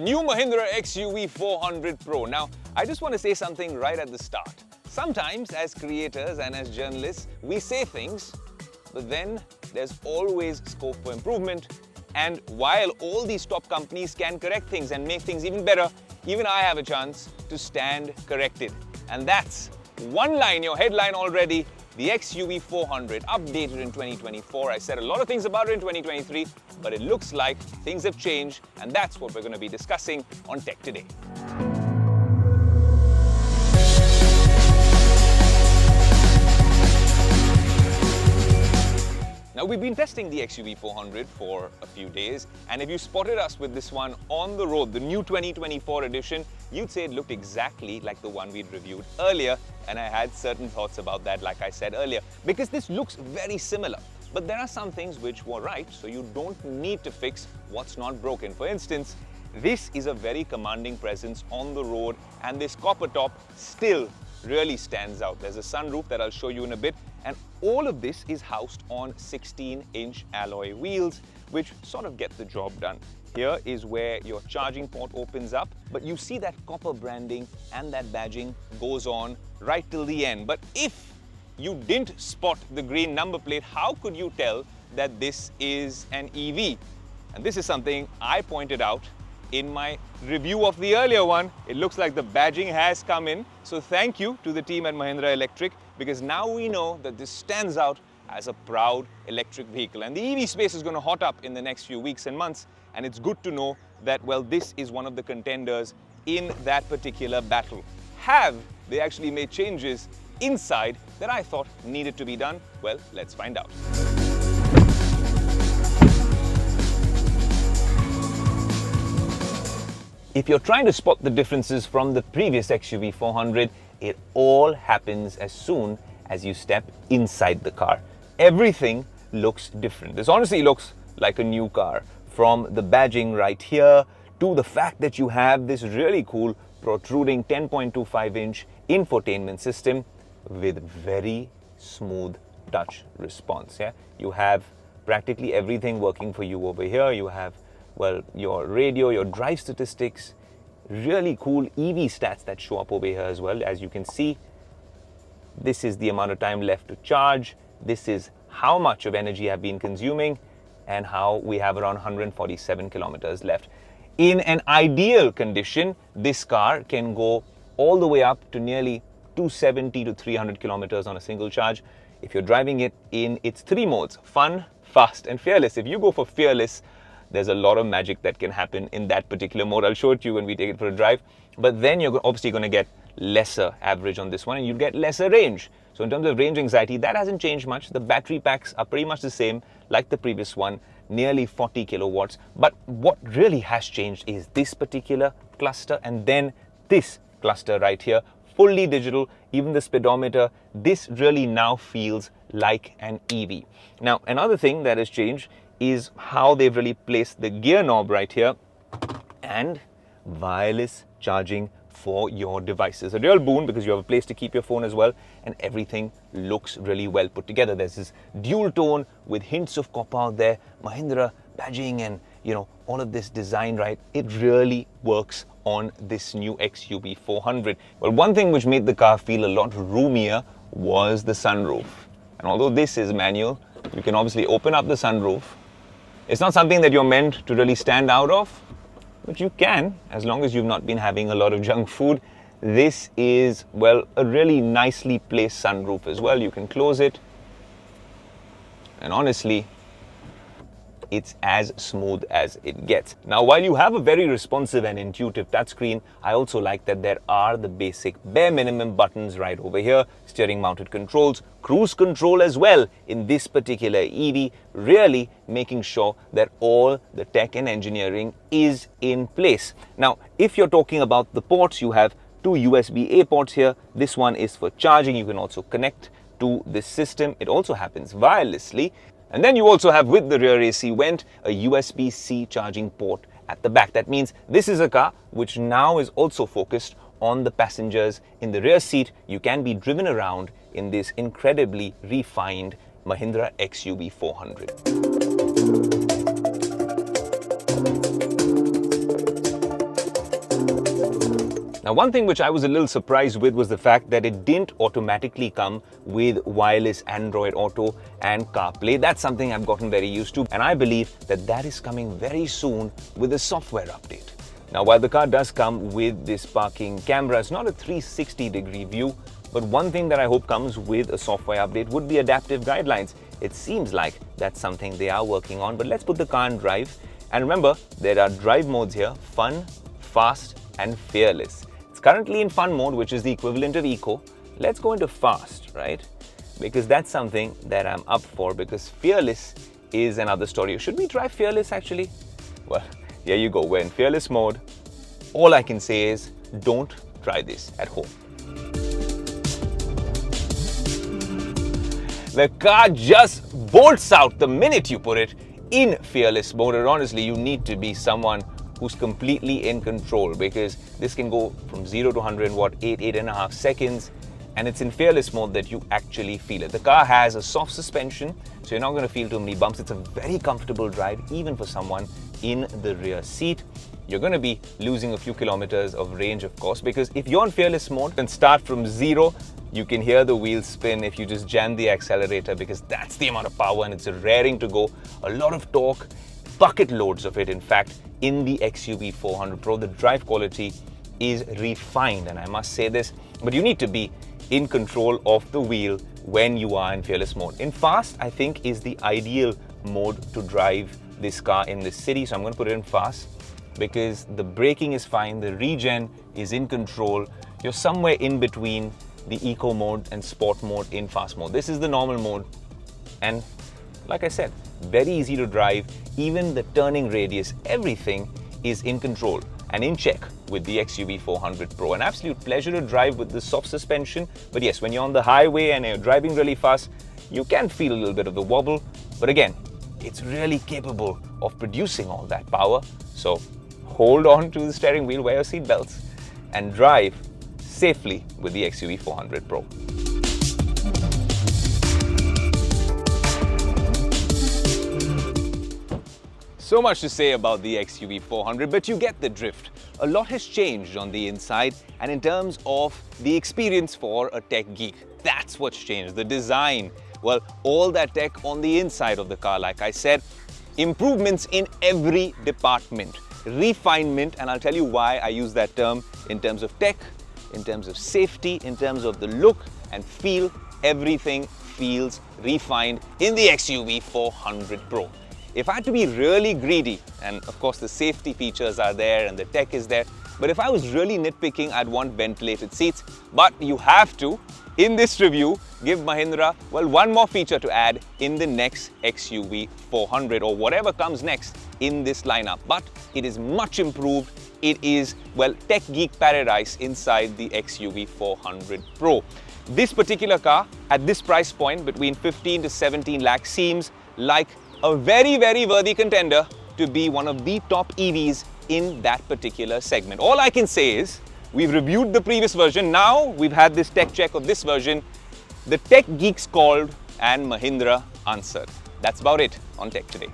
new Mahindra XUV 400 Pro. Now, I just want to say something right at the start. Sometimes as creators and as journalists, we say things, but then there's always scope for improvement. And while all these top companies can correct things and make things even better, even I have a chance to stand corrected. And that's one line, your headline already, the XUV 400 updated in 2024. I said a lot of things about it in 2023, but it looks like things have changed, and that's what we're going to be discussing on Tech Today. Now, we've been testing the XUV 400 for a few days, and if you spotted us with this one on the road, the new 2024 edition, you'd say it looked exactly like the one we'd reviewed earlier, and I had certain thoughts about that, like I said earlier, because this looks very similar. But there are some things which were right, so you don't need to fix what's not broken. For instance, this is a very commanding presence on the road, and this copper top still really stands out. There's a sunroof that I'll show you in a bit, and all of this is housed on 16-inch alloy wheels, which sort of get the job done. Here is where your charging port opens up, but you see that copper branding and that badging goes on right till the end. But if you didn't spot the green number plate, how could you tell that this is an EV? And this is something I pointed out in my review of the earlier one. It looks like the badging has come in. So thank you to the team at Mahindra Electric, because now we know that this stands out as a proud electric vehicle. And the EV space is going to hot up in the next few weeks and months. And it's good to know that, well, this is one of the contenders in that particular battle. Have they actually made changes inside that I thought needed to be done? Well, let's find out. If you're trying to spot the differences from the previous XUV 400, it all happens as soon as you step inside the car. Everything looks different. This honestly looks like a new car. From the badging right here to the fact that you have this really cool protruding 10.25-inch infotainment system with very smooth touch response. Yeah, you have practically everything working for you over here. You have, well, your radio, your drive statistics, really cool EV stats that show up over here as well. As you can see, this is the amount of time left to charge. This is how much of energy I've been consuming and how we have around 147 kilometers left. In an ideal condition, this car can go all the way up to nearly 270 to 300 kilometers on a single charge. If you're driving it in its three modes, fun, fast, and fearless. If you go for fearless, there's a lot of magic that can happen in that particular mode. I'll show it to you when we take it for a drive. But then you're obviously going to get lesser average on this one, and you get lesser range. So in terms of range anxiety, that hasn't changed much. The battery packs are pretty much the same like the previous one, nearly 40 kilowatts. But what really has changed is this particular cluster, and then this cluster right here, fully digital. Even the speedometer, this really now feels like an EV. Now, another thing that has changed is how they've really placed the gear knob right here, and wireless charging for your devices. A real boon, because you have a place to keep your phone as well, and everything looks really well put together. There's this dual tone with hints of copper out there, Mahindra badging, and all of this design, right? It really works on this new XUV 400. Well, one thing which made the car feel a lot roomier was the sunroof. And although this is manual, you can obviously open up the sunroof. It's not something that you're meant to really stand out of, but you can, as long as you've not been having a lot of junk food. This is, well, a really nicely placed sunroof as well. You can close it, and honestly, it's as smooth as it gets. Now, while you have a very responsive and intuitive touchscreen, I also like that there are the basic bare minimum buttons right over here, steering mounted controls, cruise control as well in this particular EV, really making sure that all the tech and engineering is in place. Now, if you're talking about the ports, you have two USB-A ports here. This one is for charging. You can also connect to this system. It also happens wirelessly. And then you also have, with the rear AC vent, a USB-C charging port at the back. That means this is a car which now is also focused on the passengers in the rear seat. You can be driven around in this incredibly refined Mahindra XUV 400. Now, one thing which I was a little surprised with was the fact that it didn't automatically come with wireless Android Auto and CarPlay. That's something I've gotten very used to, and I believe that that is coming very soon with a software update. Now, while the car does come with this parking camera, it's not a 360-degree view, but one thing that I hope comes with a software update would be adaptive guidelines. It seems like that's something they are working on, but let's put the car in drive. And remember, there are drive modes here: fun, fast, and fearless. It's currently in fun mode, which is the equivalent of eco. Let's go into fast, right? Because that's something that I'm up for, because fearless is another story. Should we try fearless actually? Well, here you go. We're in fearless mode. All I can say is don't try this at home. The car just bolts out the minute you put it in fearless mode. And honestly, you need to be someone who's completely in control, because this can go from 0 to 100 in what, 8.5 seconds. And it's in fearless mode that you actually feel it. The car has a soft suspension, so you're not going to feel too many bumps. It's a very comfortable drive, even for someone in the rear seat. You're going to be losing a few kilometers of range, of course, because if you're in fearless mode and start from 0, you can hear the wheels spin if you just jam the accelerator, because that's the amount of power and it's raring to go. A lot of torque, bucket loads of it, in fact, in the XUV 400 Pro. The drive quality is refined, and I must say this, but you need to be in control of the wheel when you are in fearless mode. In fast, I think, is the ideal mode to drive this car in the city, so I'm going to put it in fast, because the braking is fine, the regen is in control. You're somewhere in between the eco mode and sport mode in fast mode. This is the normal mode, and like I said, very easy to drive. Even the turning radius, everything is in control and in check with the XUV 400 Pro. An absolute pleasure to drive with the soft suspension. But yes, when you're on the highway and you're driving really fast, you can feel a little bit of the wobble. But again, it's really capable of producing all that power. So hold on to the steering wheel, wear your seat belts, and drive safely with the XUV 400 Pro. So much to say about the XUV 400, but you get the drift. A lot has changed on the inside, and in terms of the experience for a tech geek, that's what's changed. The design, well, all that tech on the inside of the car, like I said, improvements in every department, refinement, and I'll tell you why I use that term, in terms of tech, in terms of safety, in terms of the look and feel. Everything feels refined in the XUV 400 Pro. If I had to be really greedy, and of course the safety features are there and the tech is there, but if I was really nitpicking, I'd want ventilated seats. But you have to, in this review, give Mahindra, well, one more feature to add in the next XUV 400 or whatever comes next in this lineup. But it is much improved. It is, well, tech geek paradise inside the XUV 400 Pro. This particular car, at this price point, between 15 to 17 lakhs, seems like a very, very worthy contender to be one of the top EVs in that particular segment. All I can say is, we've reviewed the previous version. Now we've had this tech check of this version. The tech geeks called and Mahindra answered. That's about it on Tech Today.